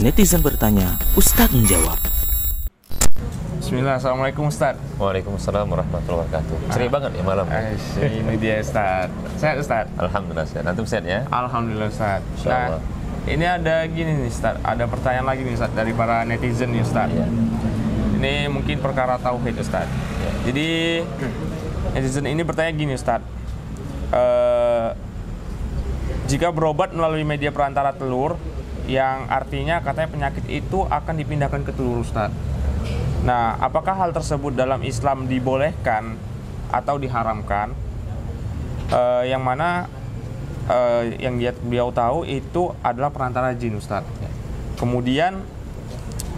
Netizen bertanya, Ustadz menjawab. Bismillah, Assalamualaikum Ustaz. Waalaikumsalam warahmatullahi wabarakatuh. Ceria banget ya malam. Ini dia Ustaz. Sehat Ustaz? Alhamdulillah sehat. Antum sehat ya? Alhamdulillah Ustaz. Insyaallah. Nah, ini ada gini nih Ustaz. Ada pertanyaan lagi nih Ustaz dari para netizen nih Ustaz. Iya. Ini mungkin perkara tauhid Ustaz. Ya. Jadi netizen ini bertanya gini Ustaz. Jika berobat melalui media perantara telur, yang artinya katanya penyakit itu akan dipindahkan ke telur Ustaz. Nah, apakah hal tersebut dalam Islam dibolehkan atau diharamkan? Yang mana yang beliau tahu itu adalah perantara jin, Ustadz. Kemudian,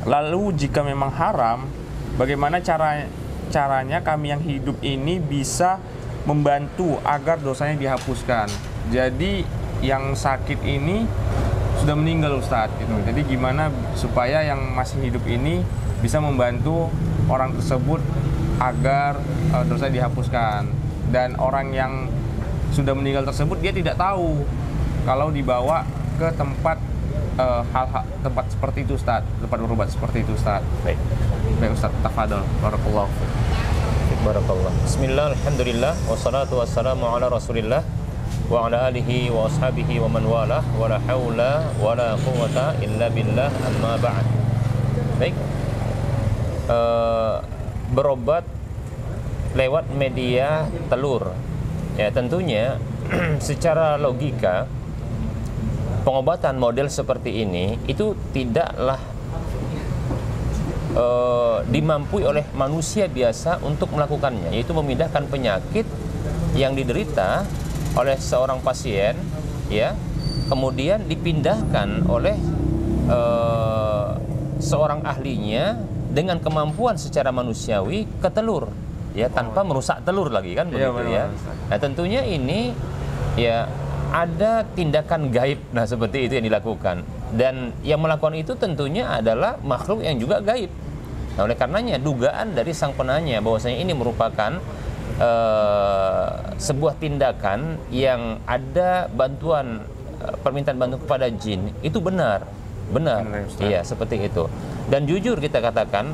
lalu jika memang haram, bagaimana caranya kami yang hidup ini bisa membantu agar dosanya dihapuskan? Jadi, yang sakit ini sudah meninggal, Ustadz. Gitu. Jadi, gimana supaya yang masih hidup ini bisa membantu orang tersebut agar dosa dihapuskan, dan orang yang sudah meninggal tersebut dia tidak tahu kalau dibawa ke tempat tempat seperti itu Ustaz, tempat berobat seperti itu Ustaz. Baik Ustaz, tafadhol. Barakallahu fiik. Barakallah. Bismillah, alhamdulillah, wassalatu wassalamu ala rasulillah wa ala alihi wa ashabihi wa man walah, wa la hawla wa la quwwata illa billah, amma ba'd. Baik. Berobat lewat media telur, ya tentunya secara logika pengobatan model seperti ini itu tidaklah dimampui oleh manusia biasa untuk melakukannya, yaitu memindahkan penyakit yang diderita oleh seorang pasien, ya kemudian dipindahkan oleh seorang ahlinya dengan kemampuan secara manusiawi ke telur, ya tanpa merusak telur lagi kan begitu ya. Nah tentunya ini ya ada tindakan gaib, nah seperti itu yang dilakukan, dan yang melakukan itu tentunya adalah makhluk yang juga gaib. Nah oleh karenanya dugaan dari sang penanya bahwasanya ini merupakan sebuah tindakan yang ada bantuan, permintaan bantuan kepada jin, itu benar, iya seperti itu. Dan jujur kita katakan,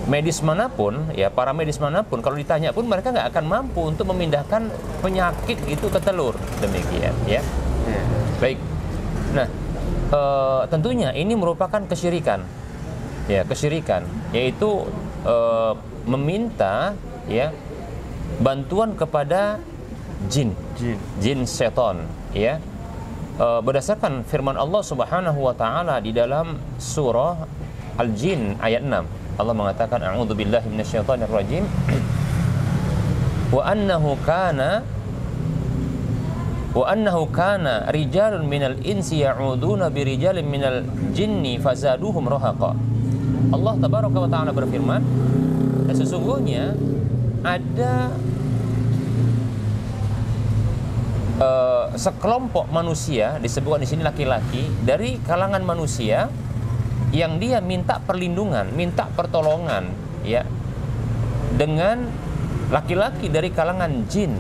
medis manapun, ya para medis manapun, kalau ditanya pun mereka nggak akan mampu untuk memindahkan penyakit itu ke telur, demikian, ya. Baik. Nah, tentunya ini merupakan kesyirikan, ya kesyirikan, yaitu meminta, ya bantuan kepada jin seton, ya. Berdasarkan firman Allah Subhanahu wa taala di dalam surah Al-Jin ayat 6, Allah mengatakan a'udzubillahi minasyaitonirrajim wa annahu kana rijalun minal insi ya'uduna birijalin minal jinni fazaduhum rahaqa. Allah tabaraka wa taala berfirman, dan sesungguhnya ada sekelompok manusia, disebutkan di sini laki-laki dari kalangan manusia, yang dia minta perlindungan, minta pertolongan, ya dengan laki-laki dari kalangan jin.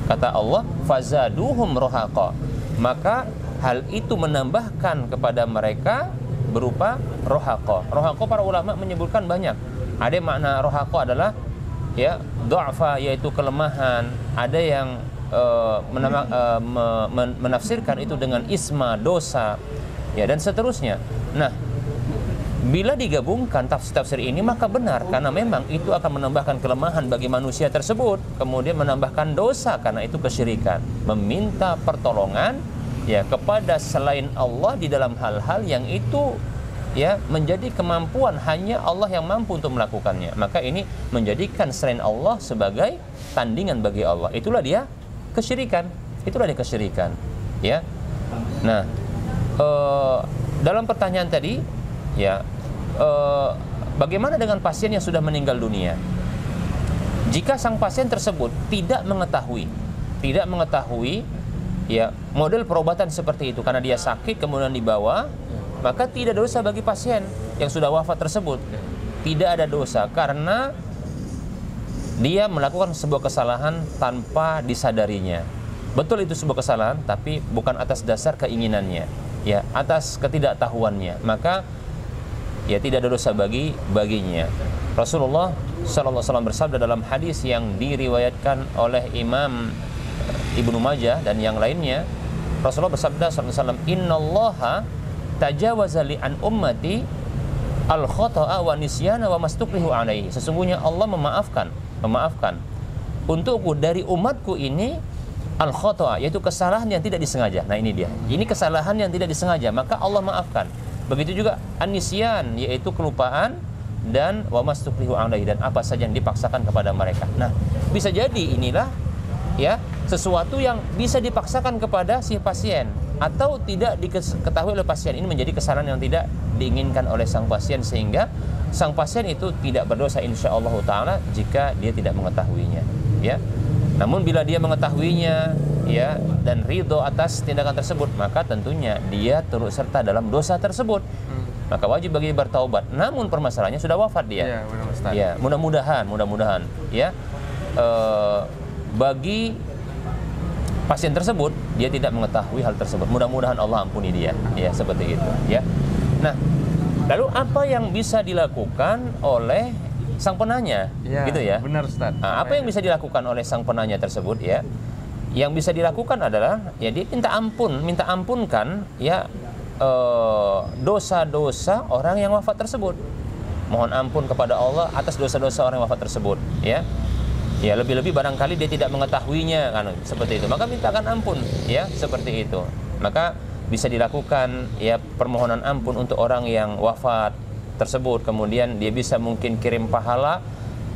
Kata Allah, fazaduhum rahaqa, maka hal itu menambahkan kepada mereka berupa rahaqa. Rahaqa para ulama menyebutkan banyak. Ada makna rahaqa adalah ya du'afa, yaitu kelemahan. Ada yang menafsirkan itu dengan isma, dosa, ya dan seterusnya. Nah, bila digabungkan tafsir-tafsir ini maka benar, karena memang itu akan menambahkan kelemahan bagi manusia tersebut, kemudian menambahkan dosa karena itu kesyirikan, meminta pertolongan ya kepada selain Allah di dalam hal-hal yang itu ya menjadi kemampuan hanya Allah yang mampu untuk melakukannya. Maka ini menjadikan selain Allah sebagai tandingan bagi Allah. Itulah dia kesyirikan. Ya. Nah, dalam pertanyaan tadi, ya, bagaimana dengan pasien yang sudah meninggal dunia? Jika sang pasien tersebut tidak mengetahui, ya, model perobatan seperti itu karena dia sakit kemudian dibawa, maka tidak dosa bagi pasien yang sudah wafat tersebut. Tidak ada dosa karena dia melakukan sebuah kesalahan tanpa disadarinya. Betul itu sebuah kesalahan, tapi bukan atas dasar keinginannya. ya atas ketidaktahuannya, maka ya tidak ada dosa baginya. Rasulullah sallallahu alaihi wasallam bersabda dalam hadis yang diriwayatkan oleh Imam Ibnu Majah dan yang lainnya, Rasulullah bersabda sallallahu alaihi wasallam, "Innallaha tajawaza li an ummati al-khata'a wa nisyana wa mastukrihu alaihi." Sesungguhnya Allah memaafkan untukku dari umatku ini al-khata'a, yaitu kesalahan yang tidak disengaja. Nah ini dia. Ini kesalahan yang tidak disengaja, maka Allah maafkan. Begitu juga an-nisyan, yaitu kelupaan, dan wa mastukrihu alaihi, dan apa saja yang dipaksakan kepada mereka. Nah, bisa jadi inilah ya sesuatu yang bisa dipaksakan kepada si pasien atau tidak diketahui oleh pasien. Ini menjadi kesalahan yang tidak diinginkan oleh sang pasien, sehingga sang pasien itu tidak berdosa insyaallah taala jika dia tidak mengetahuinya, ya. Namun bila dia mengetahuinya, ya, dan ridho atas tindakan tersebut, maka tentunya dia turut serta dalam dosa tersebut. Maka wajib bagi dia bertaubat. Namun permasalahannya sudah wafat dia. Iya, benar Ustaz. Ya, mudah-mudahan ya bagi pasien tersebut dia tidak mengetahui hal tersebut. Mudah-mudahan Allah ampuni dia. Ya, seperti itu, ya. Nah, lalu apa yang bisa dilakukan oleh sang penanya? Ya, gitu ya. Benar Ustaz. Nah, apa yang bisa dilakukan oleh sang penanya tersebut, ya? Yang bisa dilakukan adalah ya dia minta ampunkan ya dosa-dosa orang yang wafat tersebut. Mohon ampun kepada Allah atas dosa-dosa orang yang wafat tersebut, ya. Ya, lebih-lebih barangkali dia tidak mengetahuinya kan, seperti itu. Maka mintakan ampun, ya, seperti itu. Maka bisa dilakukan ya permohonan ampun untuk orang yang wafat tersebut. Kemudian dia bisa mungkin kirim pahala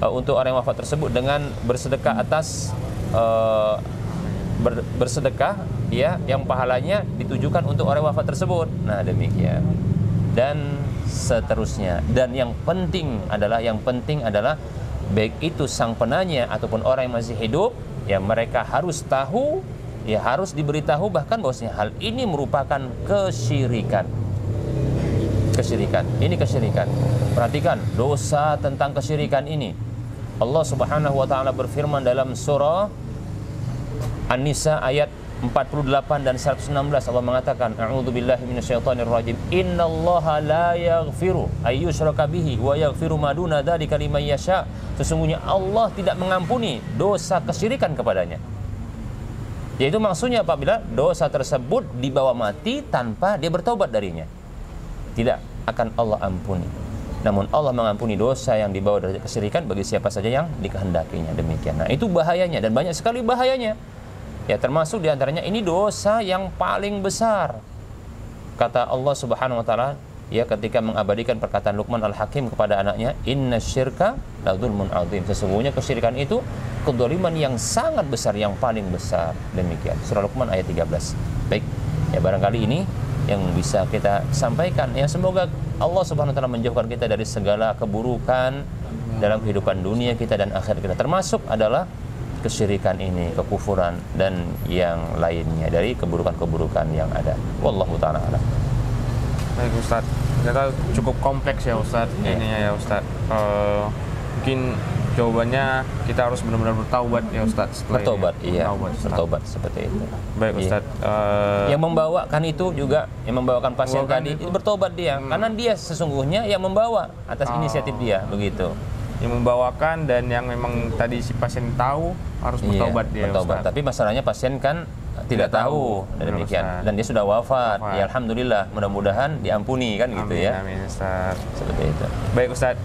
untuk orang yang wafat tersebut dengan bersedekah atas bersedekah ya yang pahalanya ditujukan untuk orang wafat tersebut. Nah, demikian. Dan seterusnya. Dan yang penting adalah baik itu sang penanya ataupun orang yang masih hidup, ya mereka harus tahu, ya harus diberitahu bahkan bahwasanya hal ini merupakan kesyirikan. Ini kesyirikan. Perhatikan dosa tentang kesyirikan ini. Allah Subhanahu wa taala berfirman dalam surah An-Nisa ayat 48 dan 116, Allah mengatakan, a'udzubillahi minasyaitonirrajim, innallaha la yaghfiru ayyushraka bihi wa yaghfiru ma duna dzalika liman yasha. Sesungguhnya Allah tidak mengampuni dosa kesyirikan kepadanya. Yaitu maksudnya apabila dosa tersebut dibawa mati tanpa dia bertobat darinya, tidak akan Allah ampuni. Namun Allah mengampuni dosa yang dibawa dari kesyirikan bagi siapa saja yang dikehendakinya. Demikian. Nah, itu bahayanya dan banyak sekali bahayanya. Ya, termasuk diantaranya ini dosa yang paling besar. Kata Allah Subhanahu wa taala ya ketika mengabadikan perkataan Luqman Al-Hakim kepada anaknya, innasyirka ladzulmun adzim. Sesungguhnya kesyirikan itu kedzaliman yang sangat besar, yang paling besar. Demikian. Surah Luqman ayat 13. Baik. Ya, barangkali ini yang bisa kita sampaikan. Ya, semoga Allah Subhanahu wa taala menjauhkan kita dari segala keburukan dalam kehidupan dunia kita dan akhirat kita. Termasuk adalah kesyirikan ini, kekufuran dan yang lainnya dari keburukan-keburukan yang ada. Wallahu ta'ala a'lam. Baik Ustaz, ternyata cukup kompleks ya Ustaz ininya ya Ustaz. Mungkin jawabannya kita harus benar-benar bertaubat ya Ustaz. Bertobat, iya. Bertobat seperti itu. Baik Ustaz. Yang membawakan itu juga, yang membawakan pasien tadi itu bertobat dia, karena dia sesungguhnya yang membawa atas inisiatif dia, begitu. Yang membawakan dan yang memang tadi si pasien tahu harus bertobat dia bertobat. Ustaz. Tapi masalahnya pasien kan tidak tahu dan demikian Ustaz. Dan dia sudah wafat. Ya alhamdulillah, mudah-mudahan diampuni kan. Amin, gitu ya. Amin Ustaz. Seperti itu. Baik Ustaz,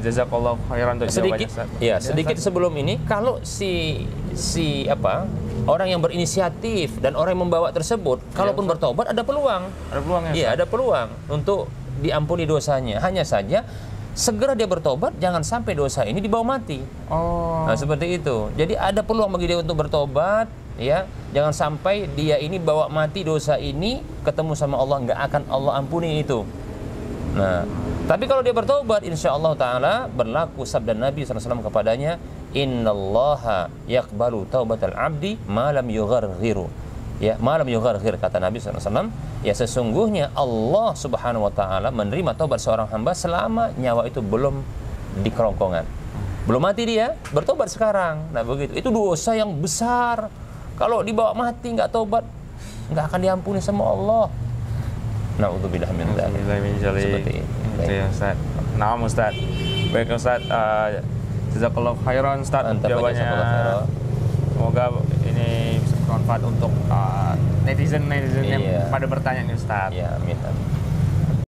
jazakallahu khairan untuk jawabannya Ustaz. Ya, sedikit sebelum ini kalau si orang yang berinisiatif dan orang yang membawa tersebut kalaupun bertobat ada peluang. Ada peluang ya? Iya, ada peluang untuk diampuni dosanya. Hanya saja segera dia bertobat, jangan sampai dosa ini dibawa mati. Nah, seperti itu. Jadi ada peluang bagi dia untuk bertobat, ya. Jangan sampai dia ini bawa mati dosa ini, ketemu sama Allah, nggak akan Allah ampuni itu. Nah, tapi kalau dia bertobat, insya Allah Taala berlaku sabda Nabi SAW kepadanya, innallaha yaqbalu taubatal abdi malam yugharghiru. Ya, malam yugharghir, kata Nabi SAW, ya sesungguhnya Allah Subhanahu wa taala menerima taubat seorang hamba selama nyawa itu belum di kerongkongan. Belum mati dia, bertobat sekarang. Nah, begitu. Itu dosa yang besar. Kalau dibawa mati nggak tobat, nggak akan diampuni sama Allah. Naudzubillah min dzalik. Seperti itu. Itu ya Ustaz. Nah Ustaz. Baik Ustaz, jazakallahu khairan Ustaz Anta jawabannya. jazakallahu khairan. Semoga ini bisa bermanfaat untuk netizen yang Iya. pada bertanya nih Ustaz. Ya, amin.